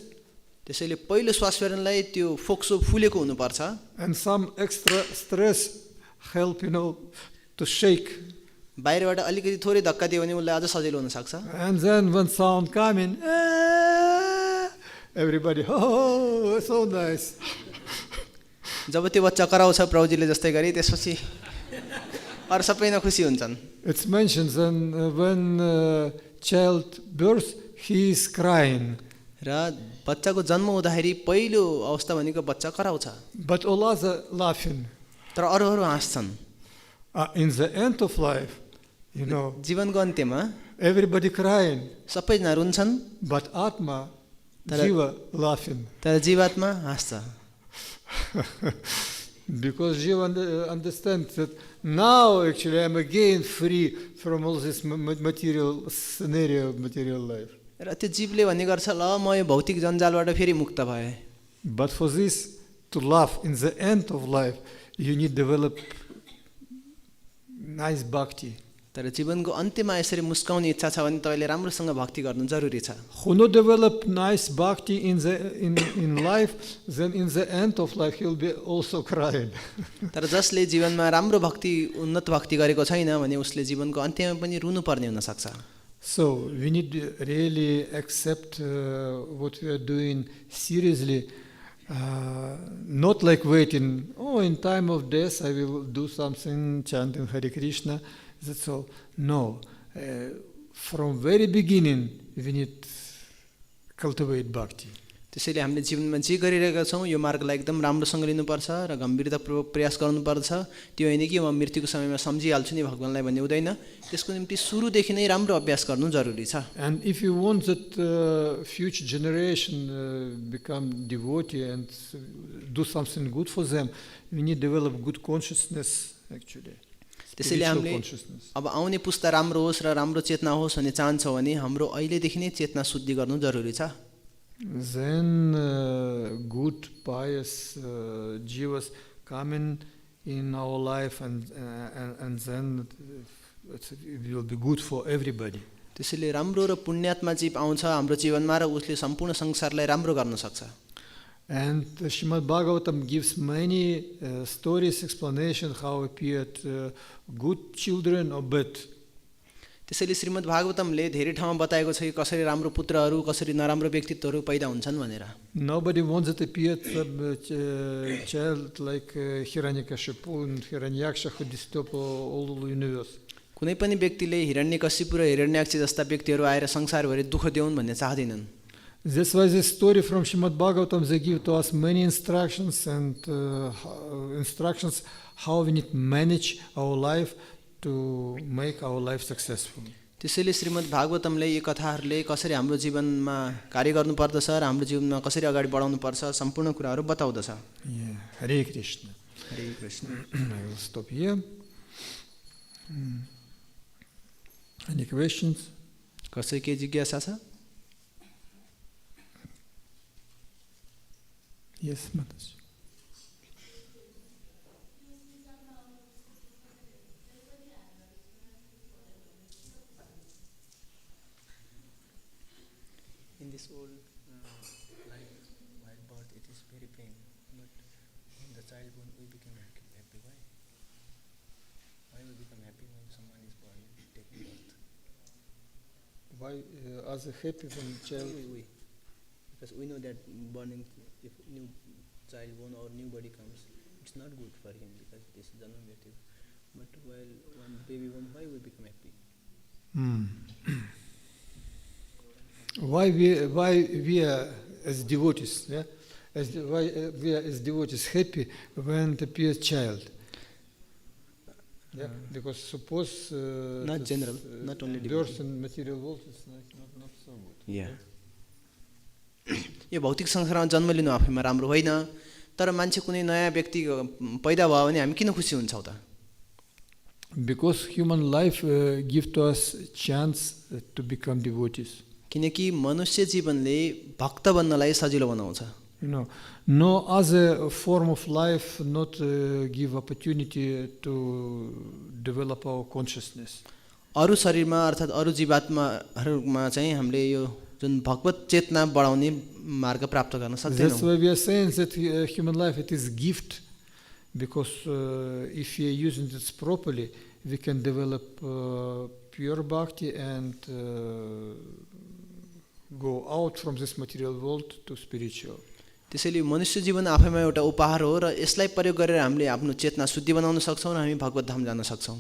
[SPEAKER 1] त्यसैले पहिलो श्वास फेर्नलाई त्यो फोक्सो फुलेको हुनुपर्छ।
[SPEAKER 2] And some extra stress help to shake.
[SPEAKER 1] बाहिरबाट अलिकति थोरै धक्का दियो भने उलाई अझ सजिलो हुन सक्छ।
[SPEAKER 2] And then when sound coming, everybody, oh, so nice.
[SPEAKER 1] जब त्यो बच्चा कराउँछ प्रभुजीले जस्तै गरी त्यसपछि अरु सबै नै खुसी हुन्छन्।
[SPEAKER 2] It's mentioned that when child birth he is crying.
[SPEAKER 1] र बच्चाको जन्म हुँदाखेरि पहिलो अवस्था भनेको बच्चा कराउँछ।
[SPEAKER 2] But all others laughing.
[SPEAKER 1] तर अरूहरू हाँस्छन्।
[SPEAKER 2] In the end of life,
[SPEAKER 1] जीवनको अन्त्यमा
[SPEAKER 2] everybody crying.
[SPEAKER 1] सबैजना रुन्छन्।
[SPEAKER 2] But Atma, Jiva laughing.
[SPEAKER 1] तर जीवात्मा हाँस्छ।
[SPEAKER 2] Because Jiva understands that now actually I'm again free from all this material scenario, material life.
[SPEAKER 1] र त्यो जीवले भन्ने गर्छ ल म यो भौतिक जन्जालबाट फेरि मुक्त भए।
[SPEAKER 2] But for this to laugh in the end of life, you need develop nice bhakti.
[SPEAKER 1] तर जीवनको अन्त्यमा यसरी मुस्काउने इच्छा छ भने तपाईले राम्रोसँग भक्ति गर्नु जरुरी छ।
[SPEAKER 2] Who not develop nice bhakti in life, then in the end of life he'll be also crying.
[SPEAKER 1] तर जसले जीवनमा राम्रो भक्ति उन्नत भक्ति गरेको छैन भने उसले जीवनको अन्त्यमा पनि रुनु पर्ने हुन सक्छ।
[SPEAKER 2] So we need to really accept what we are doing seriously, not like waiting. Oh, in time of death I will do something, chanting Hare Krishna. That's all. No. From very beginning, we need cultivate bhakti.
[SPEAKER 1] त्यसैले हामीले जीवनमा जे गरिरहेका छौं यो मार्गलाई एकदम राम्रोसँग लिनुपर्छ र गम्भीरतापूर्वक प्रयास गर्नुपर्छ। त्यो हैन कि म मृत्युको समयमा सम्झिहाल्छु नि भगवानलाई भन्ने हुँदैन। त्यसको निम्ति सुरुदेखि नै राम्रो अभ्यास गर्नु जरुरी छ।
[SPEAKER 2] And if you want that future generation become devotee and do something good for them, we need to develop good consciousness actually.
[SPEAKER 1] त्यसैले हामीले अब आउने पुस्ता राम्रो होस् र राम्रो चेतना होस् भन्ने चाहन्छौं भने हाम्रो अहिलेदेखि नै चेतना शुद्धि गर्नु जरुरी छ।
[SPEAKER 2] Then good pious jivas come in our life and then it will be good for everybody.
[SPEAKER 1] त्यसैले राम्रो र पुण्यात्मा जीव आउँछ हाम्रो जीवनमा र उसले सम्पूर्ण संसारलाई राम्रो गर्न सक्छ।
[SPEAKER 2] And Srimad Bhagavatam gives many stories, explanation how appeared good children or bad.
[SPEAKER 1] त्यसैले श्रीमद् भागवतमले धेरै ठाउँमा बताएको छ कि कसरी राम्रो पुत्रहरू कसरी नराम्रो व्यक्तित्वहरू पैदा हुन्छन् भनेर।
[SPEAKER 2] Nobody wants that appeared child like Hiranyakashipu and Hiranyaksha who disturbed all the universe.
[SPEAKER 1] कुनै पनि व्यक्तिले हिरण्यकशिपु र हिरण्याक्ष जस्ता व्यक्तिहरू आएर संसारभरि दुःख देऊन् भन्ने चाहदैनन्।
[SPEAKER 2] That's why this story from Srimad Bhagavatam they give to us many instructions and instructions how we need to manage our life to make our life successful.
[SPEAKER 1] त्यसैले श्रीमद् भागवतमले यी कथाहरूले कसरी हाम्रो जीवनमा कार्य गर्नुपर्दछ र हाम्रो जीवनमा कसरी अगाडि बढाउनु पर्छ सम्पूर्ण कुराहरू बताउँदछ।
[SPEAKER 2] Hare Krishna.
[SPEAKER 1] हरे Krishna.
[SPEAKER 2] I will stop here. Any questions?
[SPEAKER 1] कसै के जिज्ञासा छ?
[SPEAKER 2] Yes, Mataji.
[SPEAKER 1] In this old life, while birth, it is very pain. But in the childhood, we become happy. Why? Why we become happy when someone is born, taking birth?
[SPEAKER 2] Why are they happy when child?
[SPEAKER 1] We. Because we know that born, if new child born or new body comes, it's not good for him because this is janam-mrityu. But while one baby born, why we become happy?
[SPEAKER 2] Why we are as devotees, yeah? Why we are as devotees happy when it appears child? Yeah, because suppose
[SPEAKER 1] not general, not only
[SPEAKER 2] birth in material world is not so good.
[SPEAKER 1] Yeah. यो भौतिक संसारमा जन्म लिनु आफैमा राम्रो होइन, तर मान्छे कुनै नयाँ व्यक्ति पैदा भयो भने हामी किन खुसी हुन्छौँ त?
[SPEAKER 2] Because human life gives to us chance to become devotees.
[SPEAKER 1] किनकि मनुष्य जीवनले भक्त बन्नलाई सजिलो बनाउँछ.
[SPEAKER 2] No other form of life not give opportunity to develop our consciousness.
[SPEAKER 1] अरु शरीरमा अर्थात अरु जीवात्माहरुमा चाहिँ हामीले यो जुन भगवत चेतना बढाउने मार्ग प्राप्त गर्न सक्दैनौँ.
[SPEAKER 2] That's why we are saying that human life it is gift, because if we are using it properly, we can develop pure bhakti and go out from this material world to spiritual.
[SPEAKER 1] त्यसैले मनुष्य जीवन आफैमा एउटा उपहार हो र यसलाई प्रयोग गरेर हामीले आफ्नो चेतना शुद्धि बनाउन सक्छौं र हामी भगवत धाम जान सक्छौं.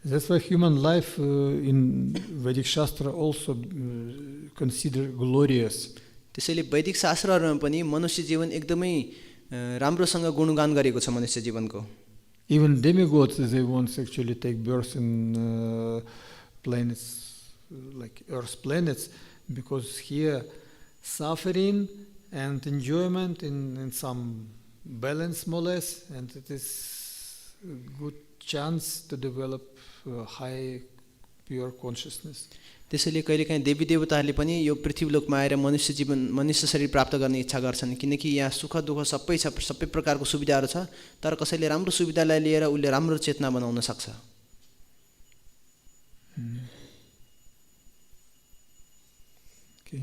[SPEAKER 2] That's why human life in Vedic Shastra also considered glorious.
[SPEAKER 1] त्यसैले वैदिक शास्त्रहरुमा पनि मनुष्य जीवन एकदमै राम्रोसँग गुणगान गरेको छ मनुष्य जीवनको.
[SPEAKER 2] Even demigods, they won't actually take birth in planets like Earth planets, because here suffering and enjoyment in some balance more or less, and it is a good chance to develop high pure consciousness.
[SPEAKER 1] त्यसैले कहिलेकाहीँ देवी देवताहरूले पनि यो पृथ्वी लोकमा आएर मनुष्य शरीर प्राप्त गर्ने इच्छा गर्छन्, किनकि यहाँ सुख दुःख सबै छ, सबै प्रकारको सुविधाहरू छ, तर कसैले राम्रो सुविधालाई लिएर उले राम्रो चेतना बनाउन सक्छ.
[SPEAKER 2] Okay.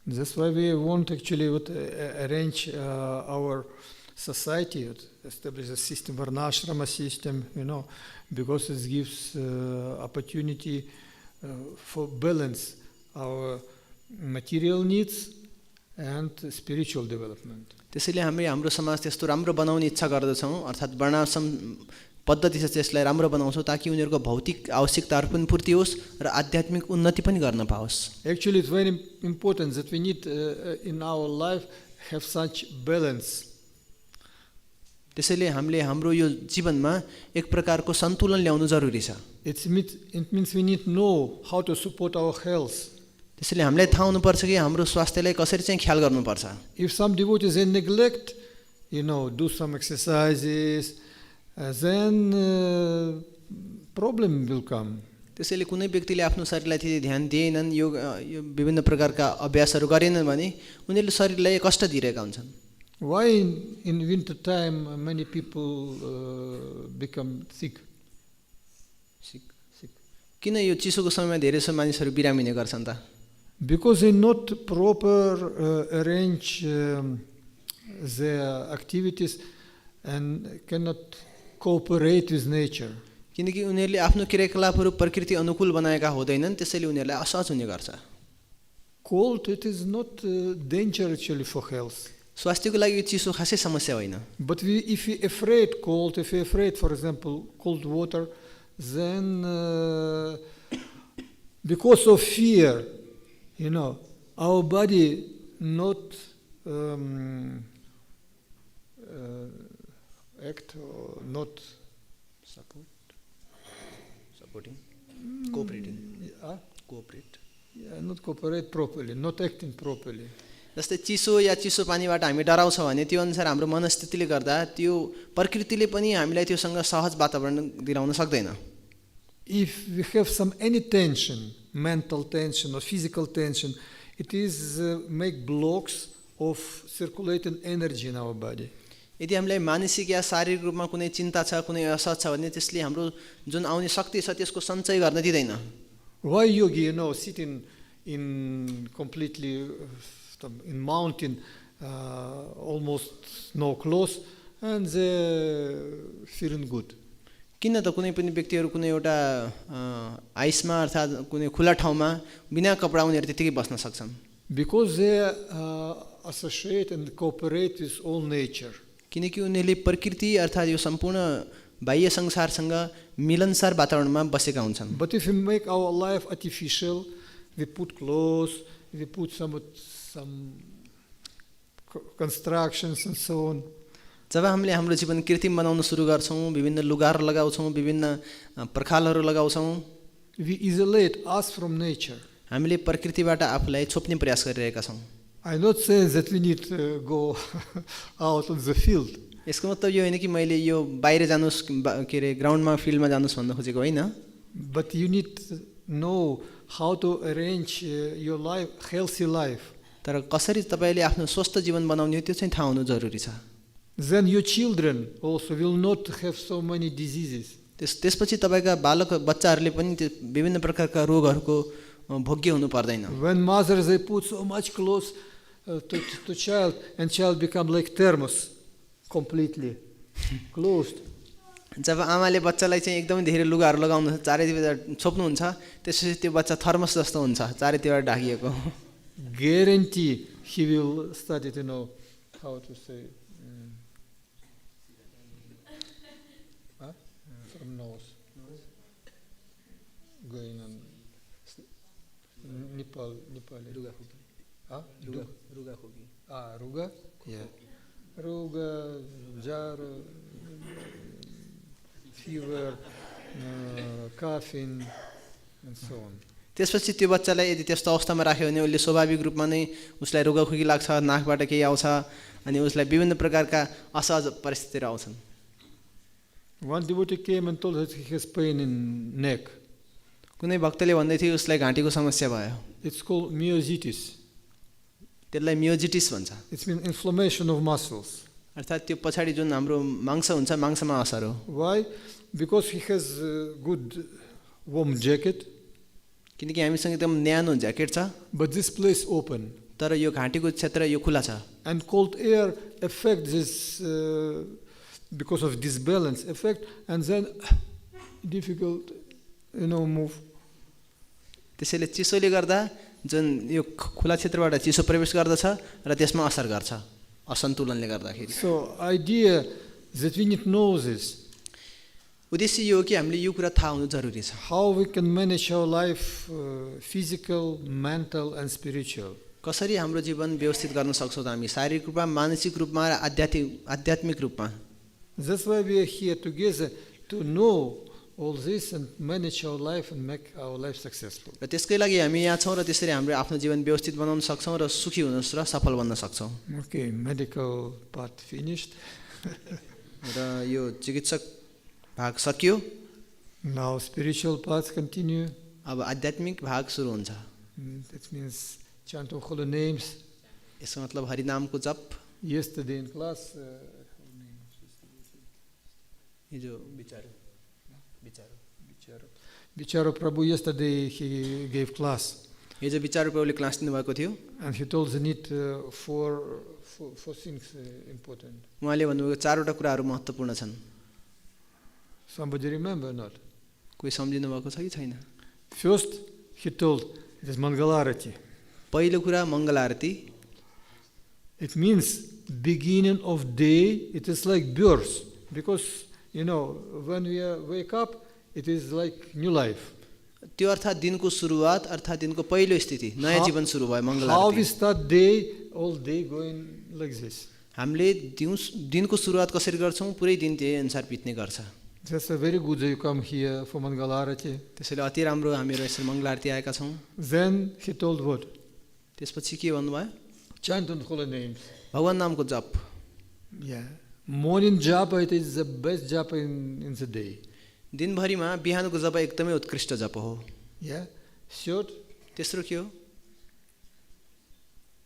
[SPEAKER 2] That's why we want actually arrange our society, establish a system, varnashrama system, because it gives opportunity for balance our material needs and spiritual development.
[SPEAKER 1] त्यसैले हामी हाम्रो समाज त्यस्तो राम्रो बनाउने इच्छा गर्दछौं, अर्थात वर्णाश्रम पद्धति चाहिँ यसलाई राम्रो बनाउँछौं ताकि उनीहरुको भौतिक आवश्यकताहरु पनि पूर्ति होस् र आध्यात्मिक उन्नति पनि गर्न पाओस्.
[SPEAKER 2] Actually, it's very important that we need in our life have such balance.
[SPEAKER 1] त्यसैले हामीले हाम्रो यो जीवनमा एक प्रकारको सन्तुलन ल्याउनु जरुरी छ.
[SPEAKER 2] It means we need to know how to support our health.
[SPEAKER 1] त्यसैले हामीलाई थाहा हुनुपर्छ कि हाम्रो स्वास्थ्यलाई कसरी चाहिँ ख्याल गर्नुपर्छ.
[SPEAKER 2] If some devotees they neglect, do some exercises, then problem will come.
[SPEAKER 1] त्यसैले कुनै व्यक्तिले आफ्नो शरीरलाई त्यति ध्यान दिएनन्, यो विभिन्न प्रकारका अभ्यासहरू गरेनन् भने उनीहरूले शरीरलाई कष्ट दिइरहेका हुन्छन्.
[SPEAKER 2] Why in winter time many people become sick?
[SPEAKER 1] किन यो चिसोको समयमा धेरै सो मानिसहरू बिरामिने गर्छन् त?
[SPEAKER 2] Because they not proper arrange their activities and cannot cooperate with nature.
[SPEAKER 1] किनकि उनीहरूले आफ्नो क्रियाकलापहरू प्रकृति अनुकूल बनाएका हुँदैनन्, त्यसैले उनीहरूलाई असहज हुने गर्छ.
[SPEAKER 2] Cold, it is not danger actually for health.
[SPEAKER 1] स्वास्थ्यको लागि यो चिसो खासै समस्या होइन.
[SPEAKER 2] But if we afraid cold, if we afraid, for example, cold water, then because of fear, our body not act or not not cooperate properly, not acting properly.
[SPEAKER 1] जस्तै चिसो या चिसो पानीबाट हामी डराउँछ भने त्यो अनुसार हाम्रो मनस्थितिले गर्दा त्यो प्रकृतिले पनि हामीलाई त्योसँग सहज वातावरण दिलाउन सक्दैन.
[SPEAKER 2] if we have any tension, mental tension or physical tension, it is make blocks of circulating energy in our body.
[SPEAKER 1] यदि हामीलाई मानसिक या शारीरिक रूपमा कुनै चिन्ता छ, कुनै असहज छ भने त्यसले हाम्रो जुन आउने शक्ति छ त्यसको सञ्चय गर्न दिदैन.
[SPEAKER 2] Why yogi, sitting in completely in mountain, almost no clothes, and they feeling good.
[SPEAKER 1] किन त कुनै पनि व्यक्तिहरू कुनै एउटा आइसमा अर्थात् कुनै खुला ठाउँमा बिना कपडा उनीहरू त्यतिकै बस्न सक्छन्.
[SPEAKER 2] Because they associate and cooperate with all nature.
[SPEAKER 1] किनकि उनीहरूले प्रकृति अर्थात् यो सम्पूर्ण बाह्य संसारसँग मिलनसार वातावरणमा बसेका हुन्छन्.
[SPEAKER 2] But if we make our life artificial, we put clothes, we put some constructions and so on.
[SPEAKER 1] जब हामीले हाम्रो जीवन कृत्रिम बनाउन सुरु गर्छौं, विभिन्न लुगाहरू लगाउँछौं, विभिन्न प्रखालहरू लगाउँछौं,
[SPEAKER 2] we isolate us from nature.
[SPEAKER 1] हामीले प्रकृतिबाट आफूलाई छोप्ने प्रयास गरिरहेका छौं.
[SPEAKER 2] I not say that we need to go out on the field.
[SPEAKER 1] यसको मतलब यो हैन कि मैले यो बाहिर जानुस् के रे ग्राउन्डमा फिल्डमा जानुस् भन्न खोजेको हैन.
[SPEAKER 2] But you need to know how to arrange your life, healthy life.
[SPEAKER 1] तर कसरी तपाईले आफ्नो स्वस्थ जीवन बनाउने हो त्यो चाहिँ थाहा हुनु जरुरी छ.
[SPEAKER 2] Then your children also will not have so many diseases.
[SPEAKER 1] त्यसपछि तपाईका बालक बच्चाहरूले पनि विभिन्न प्रकारका रोगहरूको भोग्य हुनु पर्दैन.
[SPEAKER 2] When mothers they put so much clothes to child, and child become like thermos, completely closed.
[SPEAKER 1] जब आमाले बच्चालाई चाहिँ एकदमै धेरै लुगाहरू लगाउनु चारैतिर छोप्नुहुन्छ त्यसपछि त्यो बच्चा थर्मस जस्तो हुन्छ चारैतिर ढाकिएको.
[SPEAKER 2] Guarantee he will study to know how to say from nose going on Nepali. Ruga? Yeah. Ruga, jar, fever, coughing, and so on.
[SPEAKER 1] त्यसपछि त्यो बच्चालाई यदि त्यस्तो अवस्थामा राख्यो भने उसले स्वाभाविक रूपमा नै उसलाई रोगखोकी लाग्छ, नाकबाट केही आउँछ अनि उसलाई विभिन्न प्रकारका असहज परिस्थितिहरू आउँछन्.
[SPEAKER 2] One devotee came and told that he has pain in neck.
[SPEAKER 1] कुनै भक्तले भन्दै थियो उसलाई घाँटीको समस्या भयो.
[SPEAKER 2] It's called myositis.
[SPEAKER 1] त्यसलाई मियोजिटिस भन्छ.
[SPEAKER 2] It means inflammation of muscles.
[SPEAKER 1] अर्थात् त्यो पछाडी जुन हाम्रो मांस हुन्छ मांसमा असर हो.
[SPEAKER 2] Why? Because he has a good warm jacket.
[SPEAKER 1] किनकि हामीसँग एकदम न्यानो ज्याकेट छ.
[SPEAKER 2] But this place open.
[SPEAKER 1] तर यो घाँटीको क्षेत्र यो खुला छ.
[SPEAKER 2] And cold air affects this because of disbalance effect, and then difficult, move.
[SPEAKER 1] त्यसैले चिसोले गर्दा जुन यो खुला क्षेत्रबाट चिसो प्रवेश गर्दछ र त्यसमा असर गर्छ असन्तुलनले गर्दाखेरि.
[SPEAKER 2] So idea that we need to know this.
[SPEAKER 1] उद्देश्य यो हो कि हामीले यो कुरा थाहा हुनु जरुरी छ.
[SPEAKER 2] How we can manage our life, physical, mental, and spiritual.
[SPEAKER 1] कसरी हाम्रो जीवन व्यवस्थित गर्न सक्छौं हामी शारीरिक रूपमा, मानसिक रूपमा र आध्यात्मिक रूपमा.
[SPEAKER 2] That's why we are here together to know all this and manage our life and make our life successful.
[SPEAKER 1] र त्यसकै लागि हामी यहाँ छौं र त्यसरी हाम्रो आफ्नो जीवन व्यवस्थित बनाउन सक्छौं र सुखी हुन र सफल बन्न सक्छौं.
[SPEAKER 2] Okay, medical part finished.
[SPEAKER 1] र यो चिकित्सक भाग सकियो.
[SPEAKER 2] Now spiritual parts continue.
[SPEAKER 1] अब आध्यात्मिक भाग सुरु हुन्छ.
[SPEAKER 2] That means chant of holy names.
[SPEAKER 1] यसको मतलब हरि नामको जप.
[SPEAKER 2] Yesterday in class
[SPEAKER 1] हिजो
[SPEAKER 2] Bicharo Prabhu, yesterday he gave class.
[SPEAKER 1] हिजो विचार प्रभुले क्लास दिनु भएको थियो.
[SPEAKER 2] And he told the need four things important.
[SPEAKER 1] उहाँले भन्नुभएको चारवटा कुराहरू महत्त्वपूर्ण छन्.
[SPEAKER 2] Somebody remember or not?
[SPEAKER 1] कोही सम्झिनु भएको छ कि छैन?
[SPEAKER 2] First, he told it is Mangalarati.
[SPEAKER 1] पहिलो कुरा मङ्गल आरती.
[SPEAKER 2] It means beginning of day. It is like birth, because when we wake up, it is like new life.
[SPEAKER 1] त्यो अर्थात् दिनको सुरुवात अर्थात् दिनको पहिलो स्थिति नयाँ जीवन सुरु भयो मङ्गल आरती.
[SPEAKER 2] How we start day, all day going like this.
[SPEAKER 1] हामीले दिनको सुरुवात कसरी गर्छौं पुरै दिन त्यही अनुसार बित्ने गर्छ.
[SPEAKER 2] That's a very good that you come here for Mangalarati.
[SPEAKER 1] त्यसैले अति राम्रो हामीहरू यसरी मङ्गल आरती आएका छौं.
[SPEAKER 2] Then he told what?
[SPEAKER 1] त्यसपछि के भन्नुभयो?
[SPEAKER 2] Chant on holy names.
[SPEAKER 1] भगवान नामको जप.
[SPEAKER 2] Yeah. Morning japa, it is the best japa in the day.
[SPEAKER 1] दिनभरिमा बिहानको जप एकदमै उत्कृष्ट जप हो।
[SPEAKER 2] Yeah. Third,
[SPEAKER 1] तेस्रो के हो?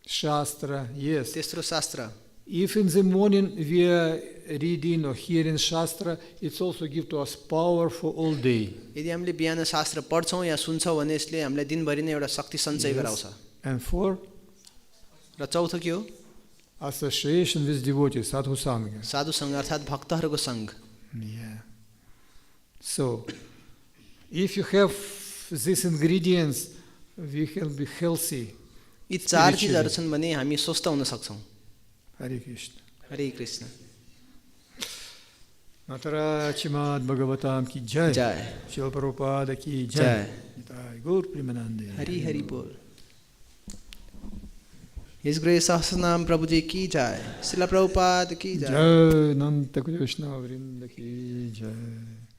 [SPEAKER 2] Shastra. Yes.
[SPEAKER 1] तेस्रो शास्त्र।
[SPEAKER 2] If in the morning we are reading or hearing Shastra, it's also give to us power for all day.
[SPEAKER 1] यदि हामीले बिहान शास्त्र पढ्छौँ या सुन्छौँ भने यसले हामीलाई दिनभरि नै एउटा शक्ति सञ्चय गराउँछ।
[SPEAKER 2] And four,
[SPEAKER 1] र चौथो के हो?
[SPEAKER 2] association with devotees, sadhu sangha.
[SPEAKER 1] साधु सङ्घ अर्थात् भक्तहरूको सङ्घ।
[SPEAKER 2] Yeah. So, if you have these ingredients, we can be healthy.
[SPEAKER 1] यी चार चिजहरू छन् भने हामी स्वस्थ हुन सक्छौँ।
[SPEAKER 2] Hare Krishna.
[SPEAKER 1] हरे Krishna.
[SPEAKER 2] Natara Srimad Bhagavatam ki jai.
[SPEAKER 1] जय
[SPEAKER 2] Srila Prabhupada ki
[SPEAKER 1] जय।
[SPEAKER 2] jai. Jai Gaur Premanande.
[SPEAKER 1] Hari Hari बोल। His Grace Sahasranam प्रभुजी की जय। श्रील प्रभुपाद की जय।
[SPEAKER 2] Jai Nanta Krishna Vrinda ki jai.